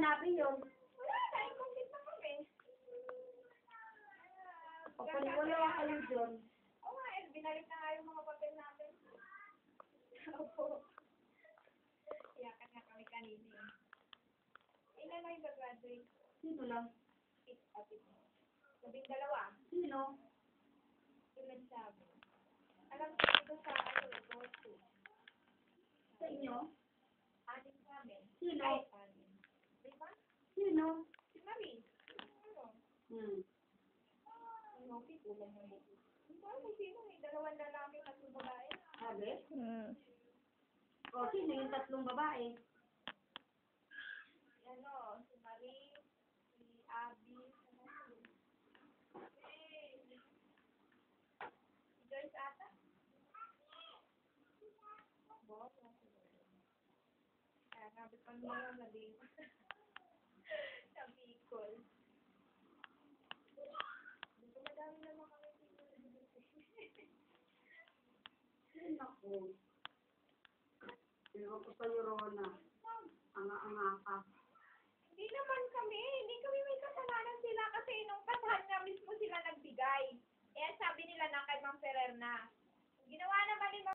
hanapin yun? Wala na, i-complete na kami. Pagpaniwala kayo dyan. Oo nga, binalik na nga yung mga papel natin. Opo. Iyakan nga kami kanina. Ilan na yung graduate? Sino lang? 12. Sino? Yung nagsabi. Alam ko ito sa ito. Sa inyo? Anin namin. Sino? Ay, anin. Diba? Sino? Si Marie. Ano? Ano, pitulan mo dito. Hindi ko alam sino. May 2 lalaki at 1 babae. Sabi? O, sino yung 3 babae? Ano, si Marie, si Abby, si Joyce ata? Boss, kaya sabi pa niya na din. Sa Bicol. Dito madami naman kami dito. Naku. Ewan ko sa'yo, Rona. Anga-anga ka. Hindi naman kami.